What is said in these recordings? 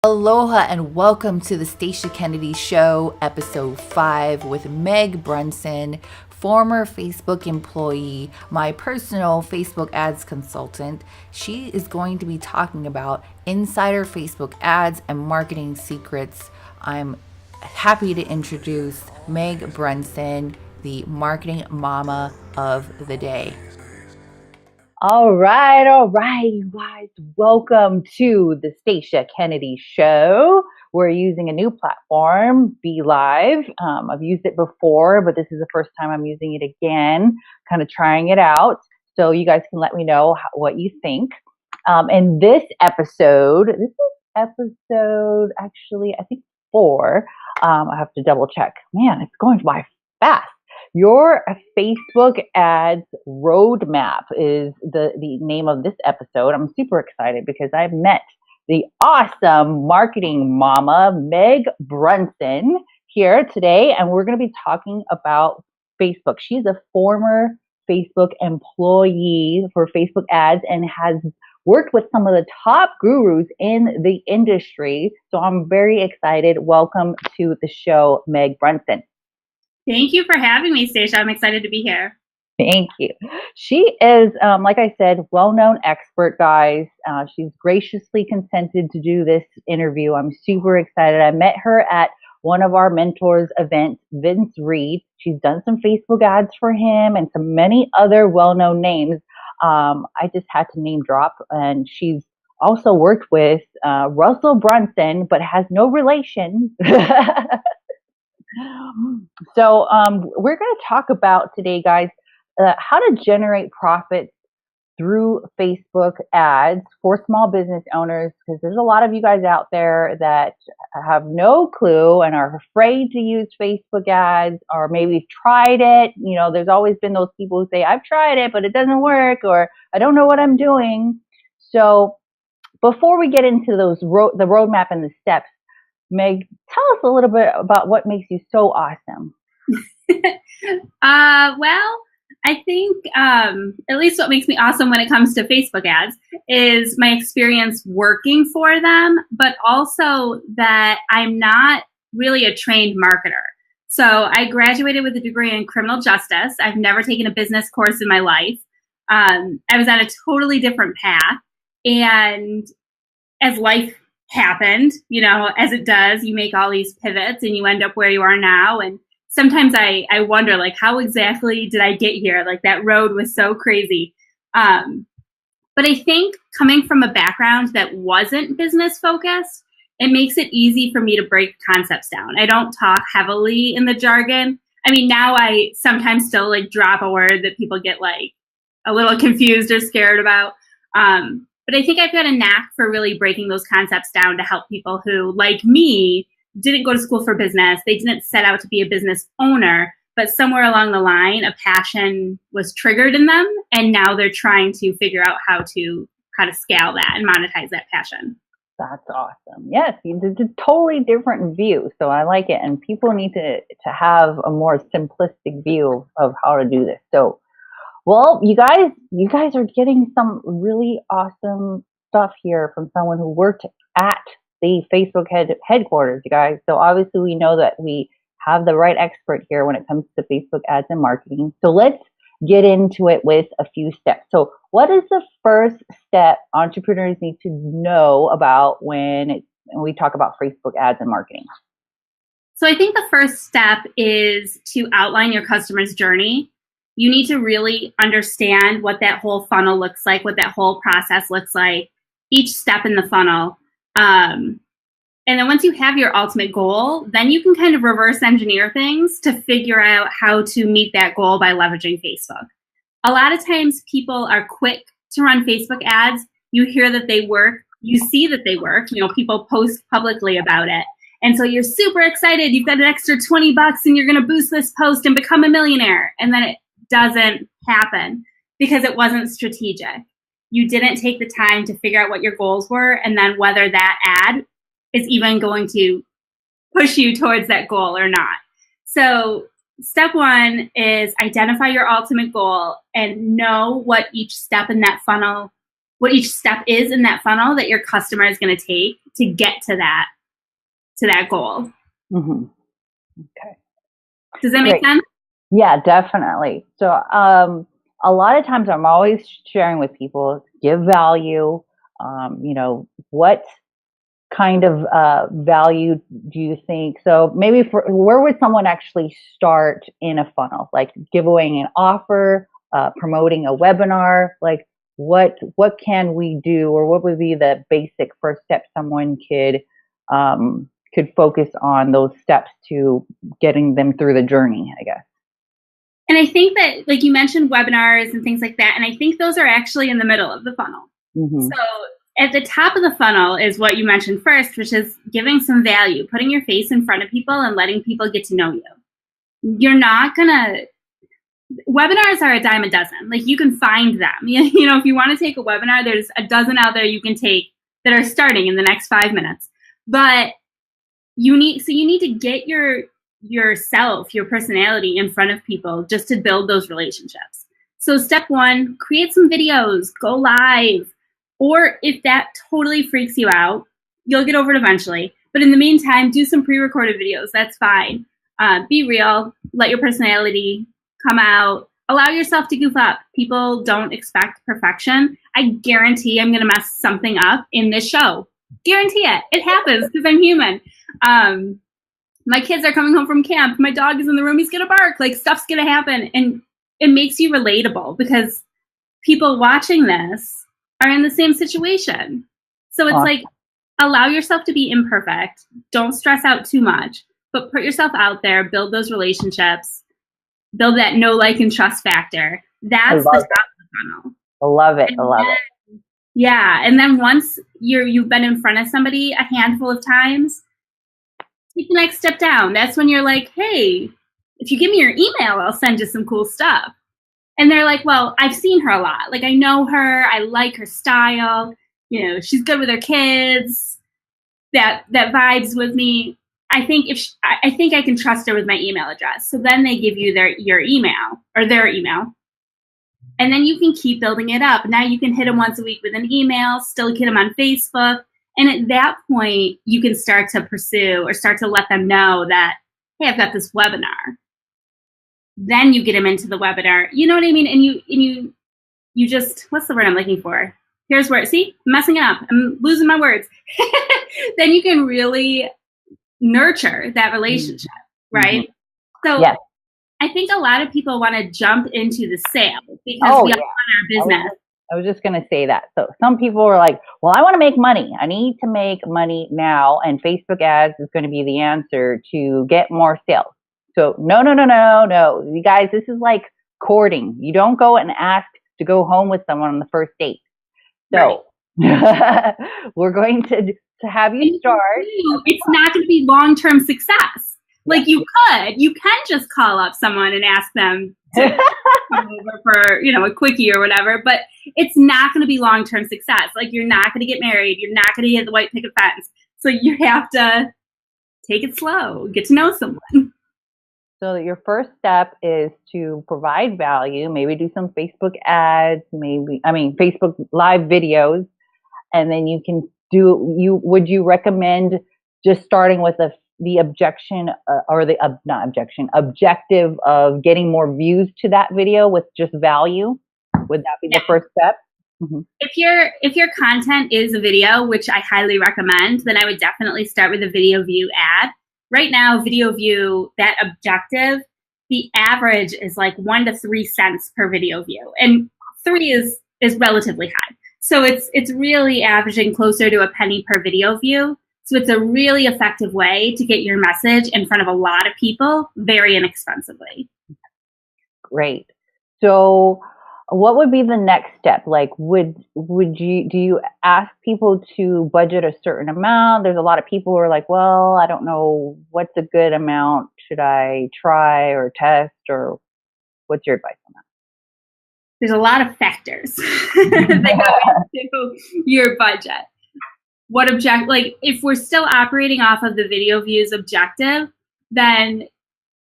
Aloha and welcome to the Stacia Kennedy Show, episode 5 with Meg Brunson, former Facebook employee, my personal Facebook ads consultant. She is going to be talking about insider Facebook ads and marketing secrets. I'm happy to introduce Meg Brunson, the marketing mama of the day. All right, you guys. Welcome to the Stacia Kennedy Show. We're using a new platform, Be Live. I've used it before, but this is the first time I'm using it again, kind of trying it out. So you guys can let me know what you think. In this episode, actually, I think 4. I have to double check. Man, it's going by fast. Your Facebook ads roadmap is the name of this episode. I'm super excited because I met the awesome marketing mama, Meg Brunson, here today, and we're going to be talking about Facebook. She's a former Facebook employee for Facebook ads and has worked with some of the top gurus in the industry. So I'm very excited. Welcome to the show, Meg Brunson. Thank you for having me, Stacia. I'm excited to be here. Thank you. She is, like I said, well-known expert, guys. She's graciously consented to do this interview. I'm super excited. I met her at one of our mentors events, Vince Reed. She's done some Facebook ads for him and some many other well-known names. I just had to name drop, and she's also worked with Russell Brunson, but has no relation. So we're going to talk about today, guys, how to generate profits through Facebook ads for small business owners, because there's a lot of you guys out there that have no clue and are afraid to use Facebook ads, or maybe tried it. You know, there's always been those people who say, I've tried it, but it doesn't work, or I don't know what I'm doing. So before we get into those the roadmap and the steps, Meg, tell us a little bit about what makes you so awesome. Well, I think at least what makes me awesome when it comes to Facebook ads is my experience working for them, but also that I'm not really a trained marketer. So I graduated with a degree in criminal justice. I've never taken a business course in my life. I was on a totally different path. And as life happened, you know, as it does, you make all these pivots and you end up where you are now. And sometimes I wonder, like, how exactly did I get here? Like, that road was so crazy. But I think coming from a background that wasn't business focused, it makes it easy for me to break concepts down. I don't talk heavily in the jargon. I mean, now I sometimes still like drop a word that people get like a little confused or scared about. But I think I've got a knack for really breaking those concepts down to help people who, like me, didn't go to school for business. They didn't set out to be a business owner, but somewhere along the line, a passion was triggered in them. And now they're trying to figure out how to scale that and monetize that passion. That's awesome. Yes, it's a totally different view. So I like it. And people need to have a more simplistic view of how to do this. So, well, you guys are getting some really awesome stuff here from someone who worked at the Facebook headquarters, you guys. So obviously we know that we have the right expert here when it comes to Facebook ads and marketing. So let's get into it with a few steps. So what is the first step entrepreneurs need to know about when we talk about Facebook ads and marketing? So I think the first step is to outline your customer's journey. You need to really understand what that whole funnel looks like, what that whole process looks like, each step in the funnel. And then once you have your ultimate goal, then you can kind of reverse engineer things to figure out how to meet that goal by leveraging Facebook. A lot of times people are quick to run Facebook ads. You hear that they work. You see that they work. You know, people post publicly about it. And so you're super excited. You've got an extra $20 and you're going to boost this post and become a millionaire. And then it doesn't happen because it wasn't strategic. You didn't take the time to figure out what your goals were and then whether that ad is even going to push you towards that goal or not. So step 1 is identify your ultimate goal and know what each step in that funnel what each step is in that funnel that your customer is going to take to get to that goal. Mm-hmm. Okay. Does that make sense? Yeah, definitely. So a lot of times I'm always sharing with people, give value. What kind of value do you think? So maybe where would someone actually start in a funnel? Like giveaway an offer, promoting a webinar, like what can we do, or what would be the basic first step someone could focus on, those steps to getting them through the journey, I guess. And I think that, like you mentioned, webinars and things like that, and I think those are actually in the middle of the funnel. Mm-hmm. So at the top of the funnel is what you mentioned first, which is giving some value, putting your face in front of people and letting people get to know you. You're not gonna, webinars are a dime a dozen. Like, you can find them. You know, if you want to take a webinar, there's a dozen out there you can take that are starting in the next 5 minutes. But you need to get yourself, your personality in front of people just to build those relationships. So step one, create some videos, go live. Or if that totally freaks you out, you'll get over it eventually. But in the meantime, do some pre-recorded videos. That's fine. Be real. Let your personality come out. Allow yourself to goof up. People don't expect perfection. I guarantee I'm going to mess something up in this show. Guarantee it. It happens because I'm human. My kids are coming home from camp. My dog is in the room. He's going to bark. Like, stuff's going to happen. And it makes you relatable because people watching this are in the same situation. So it's like, allow yourself to be imperfect. Don't stress out too much, but put yourself out there, build those relationships, build that know, like, and trust factor. That's the top of the funnel. I love it. I love it. Yeah. And then once you've been in front of somebody a handful of times, take the next step down. That's when you're like, hey, if you give me your email, I'll send you some cool stuff. And they're like, well, I've seen her a lot. Like, I know her. I like her style. You know, she's good with her kids. That vibes with me. I think I think I can trust her with my email address. So then they give you your email or their email. And then you can keep building it up. Now you can hit them once a week with an email, still hit them on Facebook. And at that point, you can start to pursue or start to let them know that, hey, I've got this webinar. Then you get them into the webinar. You know what I mean? And you just, what's the word I'm looking for? Here's where, see, I'm messing it up. I'm losing my words. Then you can really nurture that relationship, right? Mm-hmm. So yes. I think a lot of people want to jump into the sale because we all want our business. I was just going to say that. So some people are like, well, I want to make money. I need to make money now. And Facebook ads is going to be the answer to get more sales. So no. You guys, this is like courting. You don't go and ask to go home with someone on the first date. So right. We're going to have you start. It's not going to be long-term success. Like, you can just call up someone and ask them to come over for, a quickie or whatever, but it's not going to be long-term success. Like, you're not going to get married. You're not going to get the white picket fence. So you have to take it slow, get to know someone. So your first step is to provide value, maybe do some Facebook ads, Facebook live videos, and then you can would you recommend just starting with the objective of getting more views to that video with just value? Would that be the first step? Mm-hmm. If your content is a video, which I highly recommend, then I would definitely start with a video view ad. Right now, video view, that objective, the average is like 1 to 3 cents per video view, and 3 is relatively high. So it's really averaging closer to a penny per video view. So it's a really effective way to get your message in front of a lot of people very inexpensively. Great. So what would be the next step? Like, do you ask people to budget a certain amount? There's a lot of people who are like, well, I don't know what's a good amount. Should I try or test, or what's your advice on that? There's a lot of factors that go into your budget. If we're still operating off of the video views objective, then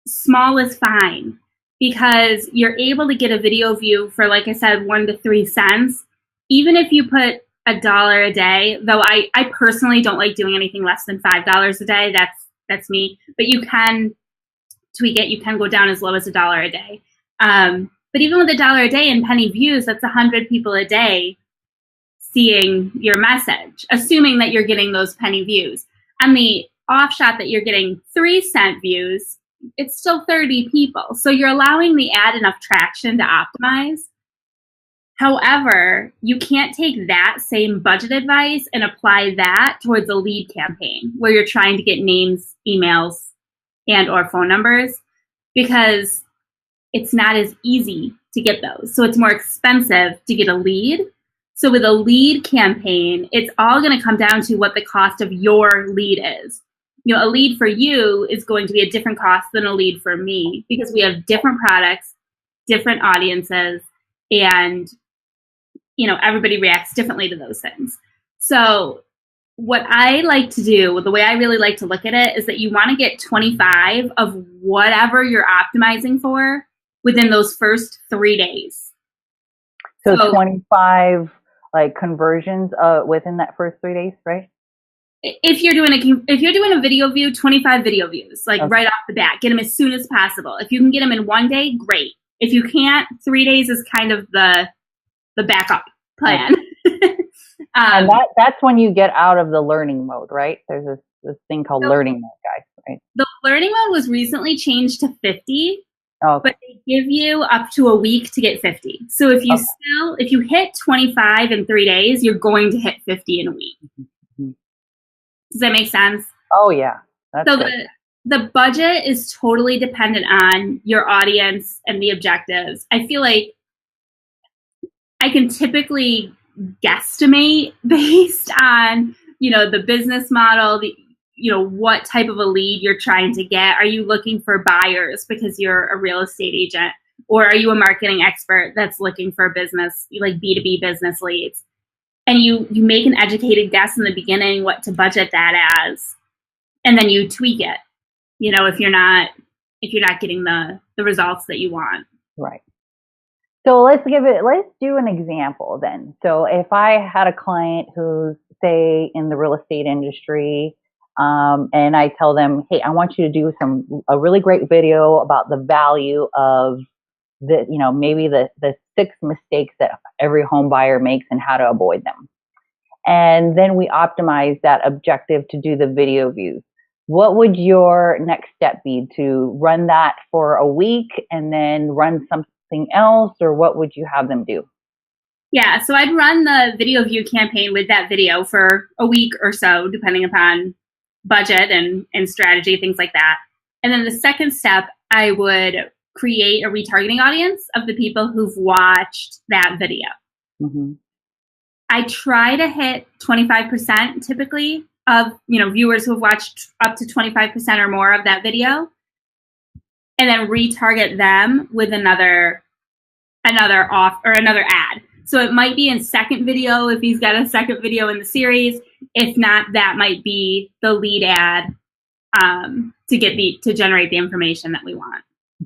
small is fine, because you're able to get a video view for, like I said, 1 to 3 cents, even if you put $1 a day, though I personally don't like doing anything less than $5 a day. That's me. But you can tweak it. You can go down as low as $1 a day. But even with $1 a day and penny views, that's 100 people a day seeing your message, assuming that you're getting those penny views. On the off shot that you're getting 3-cent views, it's still 30 people. So you're allowing the ad enough traction to optimize. However, you can't take that same budget advice and apply that towards a lead campaign where you're trying to get names, emails, and or phone numbers, because it's not as easy to get those. So it's more expensive to get a lead. So with a lead campaign, it's all going to come down to what the cost of your lead is. You know, a lead for you is going to be a different cost than a lead for me, because we have different products, different audiences, and you know, everybody reacts differently to those things. So what I like to do, the way I really like to look at it, is that you want to get 25 of whatever you're optimizing for within those first 3 days. So 25 like conversions within that first 3 days, right? If you're doing a video view, 25 video views, like right off the bat, get them as soon as possible. If you can get them in 1 day, great. If you can't, 3 days is kind of the backup plan. And that's when you get out of the learning mode, right? There's this thing called learning mode, guys, right? The learning mode was recently changed to 50, but they give you up to a week to get 50. So if you hit 25 in 3 days, you're going to hit 50 in a week. Mm-hmm. Does that make sense? Oh yeah. That's so good. the budget is totally dependent on your audience and the objectives. I feel like I can typically guesstimate based on, you know, the business model, what type of a lead you're trying to get. Are you looking for buyers because you're a real estate agent? Or are you a marketing expert that's looking for a business, like B2B business leads? And you make an educated guess in the beginning what to budget that as, and then you tweak it, you know, if you're not getting the results that you want. Right. So let's do an example then. So if I had a client who's, say, in the real estate industry, and I tell them, hey, I want you to do a really great video about the value of maybe the 6 mistakes that every home buyer makes and how to avoid them. And then we optimize that objective to do the video views. What would your next step be? To run that for a week and then run something else, or what would you have them do? Yeah, so I'd run the video view campaign with that video for a week or so, depending upon budget and strategy, things like that. And then the second step, I would create a retargeting audience of the people who've watched that video. Mm-hmm. I try to hit 25% typically of viewers who have watched up to 25% or more of that video, and then retarget them with another ad. So it might be in second video if he's got a second video in the series. If not, that might be the lead ad to generate the information that we want.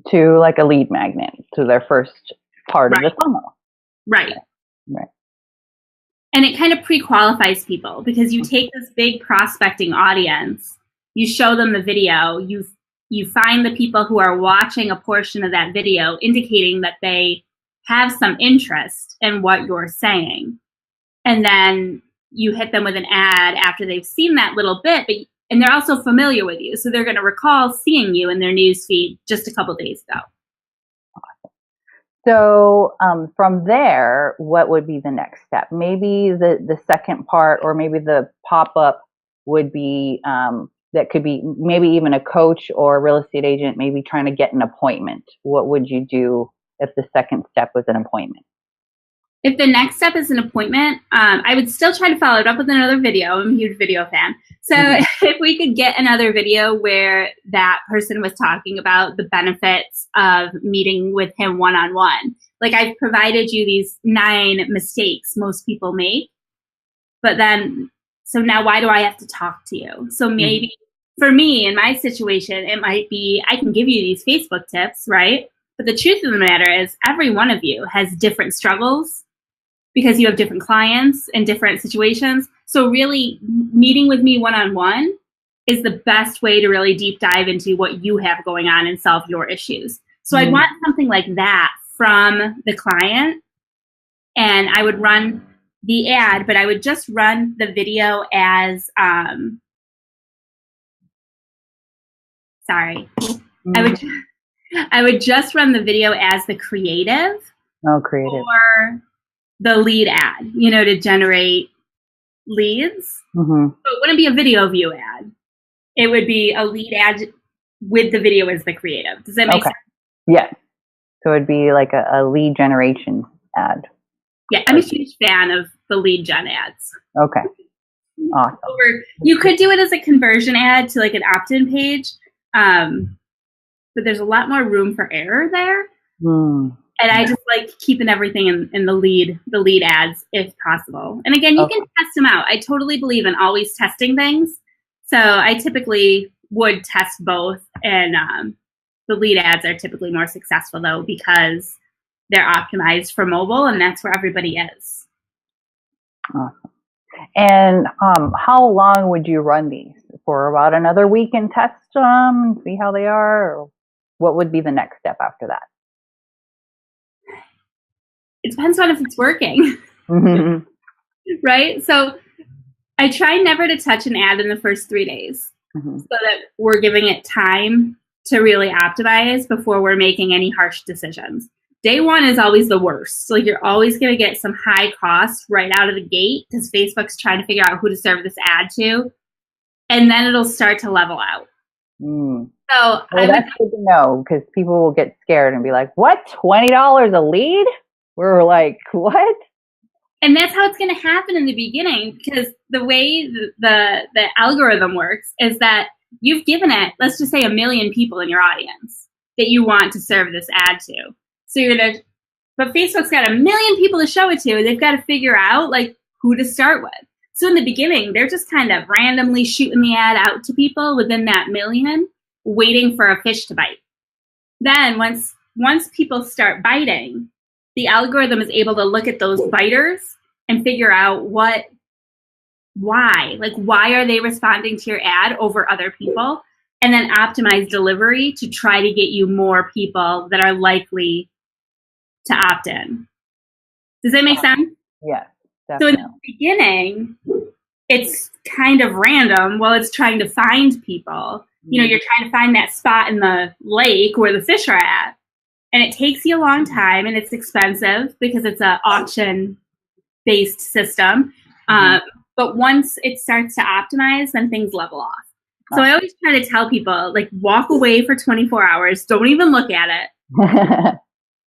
To like a lead magnet to their first part of the funnel. Right. Right. And it kind of pre-qualifies people, because you take this big prospecting audience, you show them the video, you find the people who are watching a portion of that video, indicating that they have some interest in what you're saying. And then you hit them with an ad after they've seen that little bit, and they're also familiar with you. So they're going to recall seeing you in their news feed just a couple days ago. Awesome. So from there, what would be the next step? Maybe the second part, or maybe the pop-up would be, that could be maybe even a coach or a real estate agent, maybe trying to get an appointment. What would you do if the second step was an appointment? If the next step is an appointment, I would still try to follow it up with another video. I'm a huge video fan. So if we could get another video where that person was talking about the benefits of meeting with him one-on-one. Like, I've provided you these 9 mistakes most people make, but then, so now why do I have to talk to you? So maybe for me, in my situation, it might be, I can give you these Facebook tips, right? But the truth of the matter is every one of you has different struggles, because you have different clients and different situations. So really meeting with me one-on-one is the best way to really deep dive into what you have going on and solve your issues. So I'd want something like that from the client, and I would run the ad, but I would just run the video as, I would just run the video as the creative. Oh, creative. Or the lead ad, you know, to generate leads. So it wouldn't be a video view ad. It would be a lead ad with the video as the creative. Does that make sense? Yeah. So it'd be like a lead generation ad. Yeah, I'm a huge fan of the lead gen ads. Okay. Awesome. Or you could do it as a conversion ad to like an opt-in page, but there's a lot more room for error there. And I just like keeping everything in the lead ads if possible. And again, you can test them out. I totally believe in always testing things. So I typically would test both, and the lead ads are typically more successful though because they're optimized for mobile, and that's where everybody is. Awesome. And how long would you run these? For about another week and test them and see how they are? Or what would be the next step after that? It depends on if it's working. Right? So I try never to touch an ad in the first 3 days so that we're giving it time to really optimize before we're making any harsh decisions. Day one is always the worst. So like you're always going to get some high costs right out of the gate because Facebook's trying to figure out who to serve this ad to. And then it'll start to level out. So that's good to know, because people will get scared and be like, what, $20 a lead? We're like, what? And that's how it's going to happen in the beginning, because the way the algorithm works is that you've given it, let's just say 1 million people in your audience that you want to serve this ad to. So you're going to, but Facebook's got 1 million people to show it to. They've got to figure out like who to start with. So in the beginning, they're just kind of randomly shooting the ad out to people within that 1 million, waiting for a fish to bite. Then once people start biting, the algorithm is able to look at those biters and figure out why are they responding to your ad over other people, and then optimize delivery to try to get you more people that are likely to opt in. Does that make sense? Yes. So Definitely. in the beginning, it's kind of random while it's trying to find people. You know, you're trying to find that spot in the lake where the fish are at. And it takes you a long time, and it's expensive because it's an auction-based system. But once it starts to optimize, then things level off. So I always try to tell people, like, walk away for 24 hours. Don't even look at it.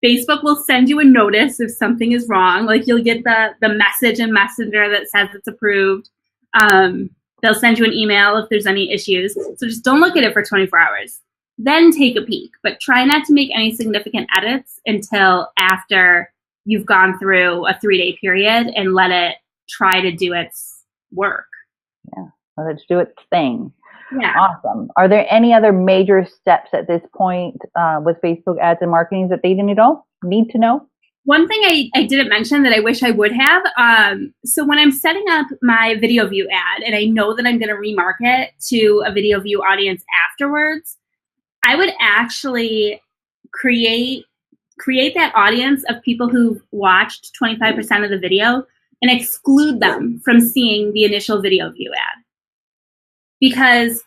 Facebook will send you a notice if something is wrong. Like, you'll get the message in Messenger that says it's approved. They'll send you an email if there's any issues. So just don't look at it for 24 hours. Then take a peek, but try not to make any significant edits until after you've gone through a 3-day period and let it try to do its work. Yeah, let it do its thing. Yeah. Awesome. Are there any other major steps at this point with Facebook ads and marketing that they need to know? One thing I didn't mention that I wish I would have. So when I'm setting up my video view ad and I know that I'm going to remarket to a video view audience afterwards, I would actually create that audience of people who watched 25% of the video and exclude them from seeing the initial video view ad. Because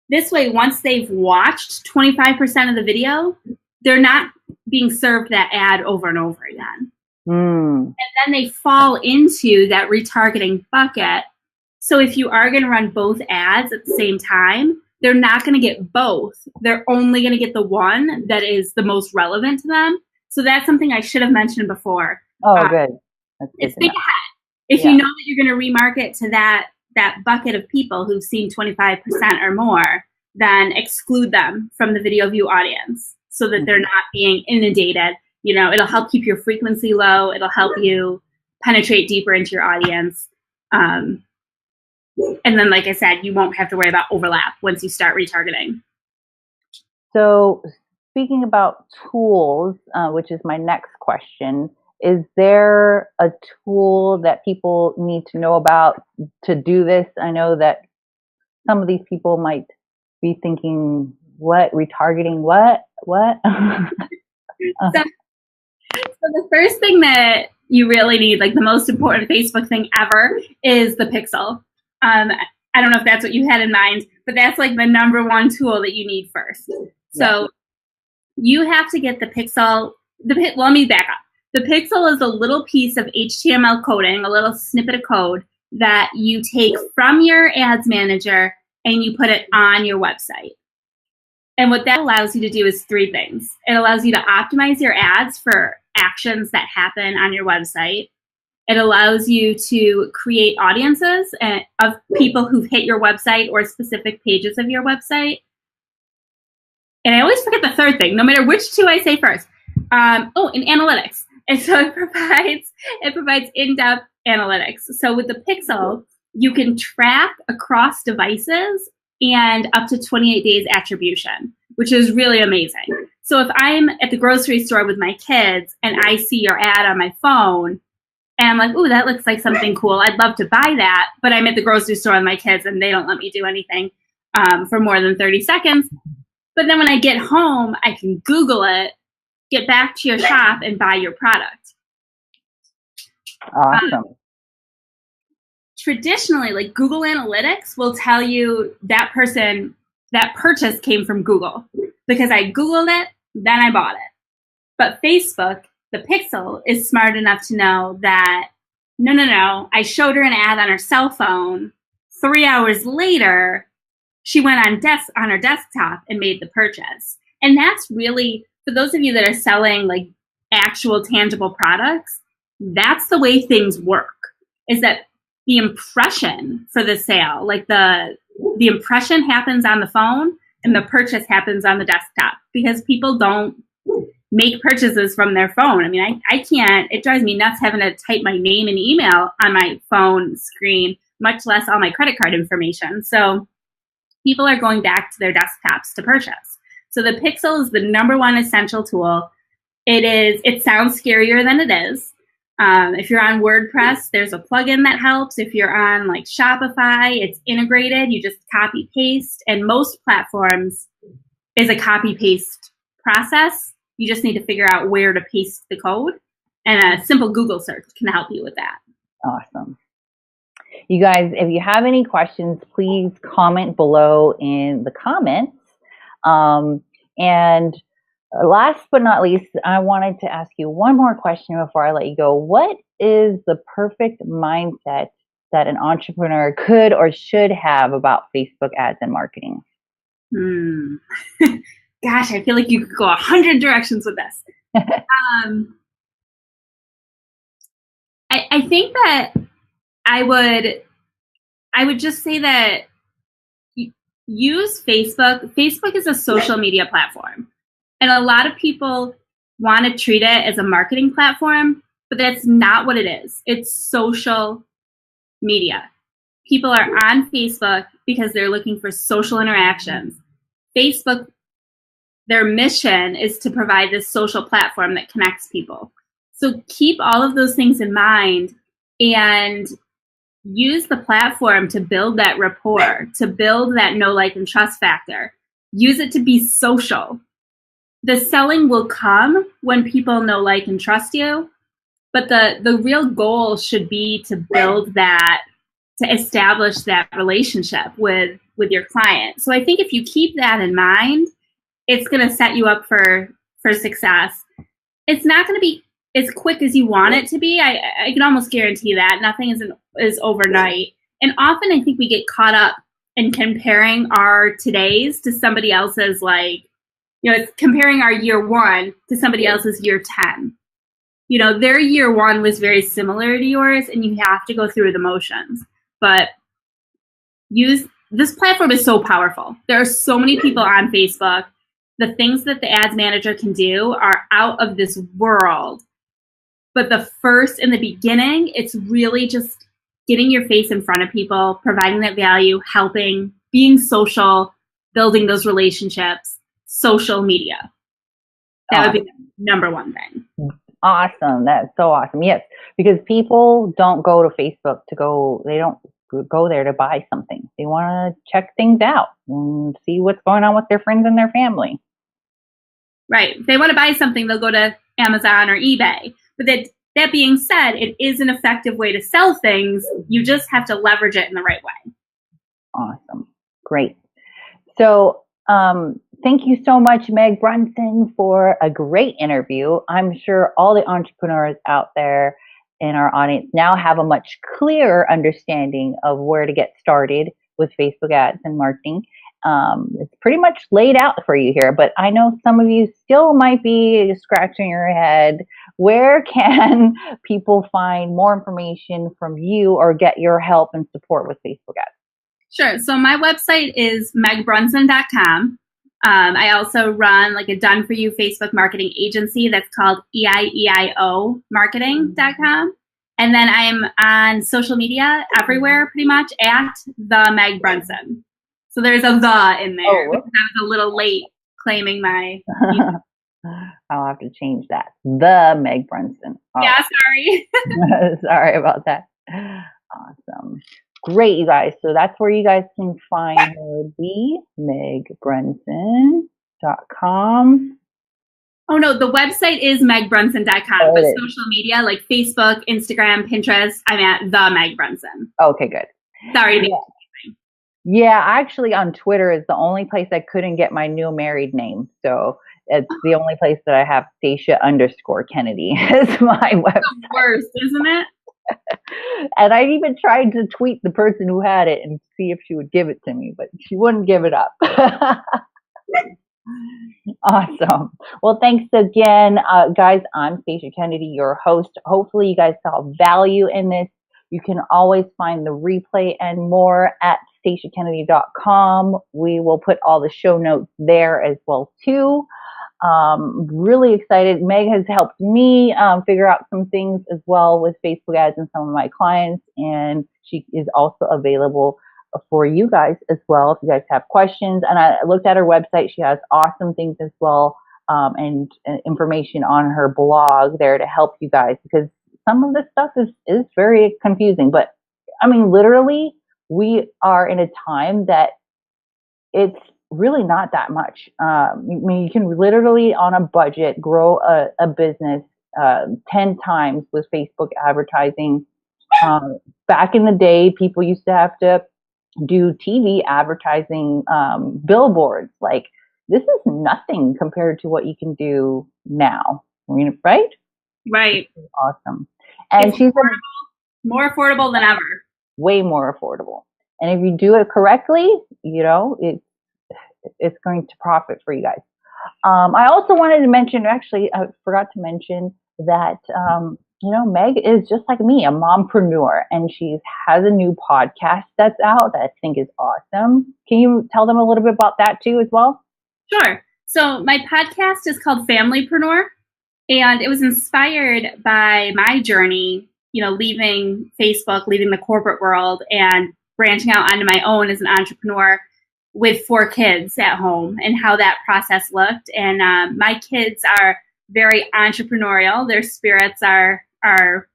this way, once they've watched 25% of the video, they're not being served that ad over and over again. And then they fall into that retargeting bucket. So if you are going to run both ads at the same time, they're not going to get both. They're only going to get the one that is the most relevant to them. So that's something I should have mentioned before. Oh, good. That's good. Think ahead. If you know that you're going to remarket to that bucket of people who've seen 25% or more, then exclude them from the video view audience so that they're not being inundated. You know, it'll help keep your frequency low. It'll help you penetrate deeper into your audience. And then, like I said, you won't have to worry about overlap once you start retargeting. So speaking about tools, which is my next question, is there a tool that people need to know about to do this? I know that some of these people might be thinking, what, retargeting, what? So the first thing that you really need, like the most important Facebook thing ever, is the pixel. I don't know if that's what you had in mind, but that's like the number one tool that you need first. So you have to get the pixel. Let me back up. The pixel is a little piece of HTML coding, a little snippet of code that you take from your ads manager and you put it on your website. And what that allows you to do is three things. It allows you to optimize your ads for actions that happen on your website. It allows you to create audiences of people who've hit your website or specific pages of your website. And I always forget the third thing, no matter which two I say first. And analytics. And so it provides in-depth analytics. So with the pixel, you can track across devices and up to 28 days attribution, which is really amazing. So if I'm at the grocery store with my kids and I see your ad on my phone, and I'm like, ooh, that looks like something cool, I'd love to buy that, but I'm at the grocery store with my kids and they don't let me do anything for more than 30 seconds. But then when I get home, I can Google it, get back to your shop, and buy your product. Awesome. Traditionally, like Google Analytics will tell you that purchase came from Google because I Googled it, then I bought it. But Facebook, the pixel, is smart enough to know that, no, I showed her an ad on her cell phone. 3 hours later, she went on her desktop and made the purchase. And that's really, for those of you that are selling like actual tangible products, that's the way things work, is that the impression for the sale, like the impression happens on the phone and the purchase happens on the desktop, because people don't make purchases from their phone. I mean, I can't, it drives me nuts having to type my name and email on my phone screen, much less all my credit card information. So people are going back to their desktops to purchase. So the pixel is the number one essential tool. It sounds scarier than it is. If you're on WordPress, there's a plugin that helps. If you're on like Shopify, it's integrated. You just copy paste, and most platforms is a copy paste process. You just need to figure out where to paste the code, and a simple Google search can help you with that. Awesome. You guys, if you have any questions, please comment below in the comments. And last but not least, I wanted to ask you one more question before I let you go. What is the perfect mindset that an entrepreneur could or should have about Facebook ads and marketing? Gosh, I feel like you could go 100 directions with this. I think that I would just say that use Facebook. Facebook is a social media platform. And a lot of people want to treat it as a marketing platform, but that's not what it is. It's social media. People are on Facebook because they're looking for social interactions. Facebook, their mission is to provide this social platform that connects people. So keep all of those things in mind and use the platform to build that rapport, to build that know, like, and trust factor. Use it to be social. The selling will come when people know, like, and trust you, but the real goal should be to build that, to establish that relationship with your client. So I think if you keep that in mind, it's going to set you up for success. It's not going to be as quick as you want it to be. I can almost guarantee that. Nothing is overnight. And often I think we get caught up in comparing our todays to somebody else's, like, it's comparing our year one to somebody else's year 10. Their year one was very similar to yours, and you have to go through the motions. But this platform is so powerful. There are so many people on Facebook. The things that the ads manager can do are out of this world. But in the beginning, it's really just getting your face in front of people, providing that value, helping, being social, building those relationships. Social media. That would be the number one thing. Awesome. That's so awesome. Yes, because people don't go to Facebook they don't go there to buy something. They want to check things out and see what's going on with their friends and their family. Right. If they want to buy something, they'll go to Amazon or eBay. But that being said, it is an effective way to sell things. You just have to leverage it in the right way. Awesome. Great. So, thank you so much, Meg Brunson, for a great interview. I'm sure all the entrepreneurs out there in our audience now have a much clearer understanding of where to get started with Facebook ads and marketing. It's pretty much laid out for you here, but I know some of you still might be scratching your head. Where can people find more information from you or get your help and support with Facebook ads? Sure. So my website is megbrunson.com. I also run like a done-for-you Facebook marketing agency that's called EIEIOmarketing.com. And then I'm on social media everywhere pretty much at the Meg Brunson. So there's a the in there because I was a little late claiming my... I'll have to change that. The Meg Brunson. Oh. Yeah, sorry. Sorry about that. Awesome. Great, you guys. So that's where you guys can find her, megbrunson.com. Oh, no, the website is megbrunson.com, but social media like Facebook, Instagram, Pinterest, I'm at the Meg Brunson. Okay, good. Sorry. Yeah, actually on Twitter is the only place I couldn't get my new married name. So it's the only place that I have Stacia_Kennedy is my website. It's the worst, isn't it? And I even tried to tweet the person who had it and see if she would give it to me, but she wouldn't give it up. Awesome. Well, thanks again, guys. I'm Stacia Kennedy, your host. Hopefully you guys saw value in this. You can always find the replay and more at staciakennedy.com. We will put all the show notes there as well too. Really excited. Meg has helped me figure out some things as well with Facebook ads and some of my clients, and she is also available for you guys as well if you guys have questions. And I looked at her website. She has awesome things as well, and information on her blog there to help you guys, because some of this stuff is very confusing. But I mean, literally, we are in a time that it's really not that much. I mean, you can literally on a budget grow a business 10 times with Facebook advertising. Back in the day, people used to have to do TV advertising, billboards. Like, this is nothing compared to what you can do now. I mean, right? Right. Awesome. And it's she's more affordable than ever. Way more affordable. And if you do it correctly, you know, it's going to profit for you guys. I also wanted to mention, actually, I forgot to mention that, you know, Meg is just like me, a mompreneur, and she has a new podcast that's out that I think is awesome. Can you tell them a little bit about that too as well? Sure. So my podcast is called Familypreneur, and it was inspired by my journey, you know, leaving Facebook, leaving the corporate world, and branching out onto my own as an entrepreneur with 4 kids at home, and how that process looked. And my kids are very entrepreneurial. Their spirits are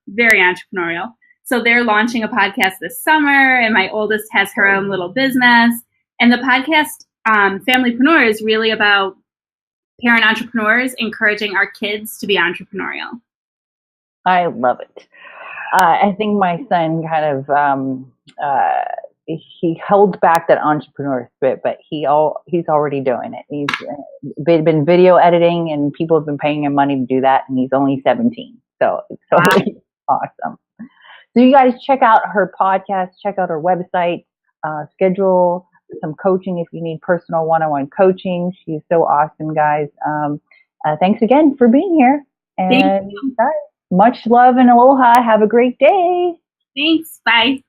very entrepreneurial. So they're launching a podcast this summer, and my oldest has her own little business. And the podcast, Familypreneur, is really about parent entrepreneurs encouraging our kids to be entrepreneurial. I love it. I think my son kind of, he held back that entrepreneur spirit, but he's already doing it. He's been video editing, and people have been paying him money to do that, and he's only 17. So it's totally awesome. So you guys check out her podcast, check out her website, schedule some coaching if you need personal one-on-one coaching. She's so awesome, guys. Thanks again for being here. And guys, much love and aloha. Have a great day. Thanks. Bye.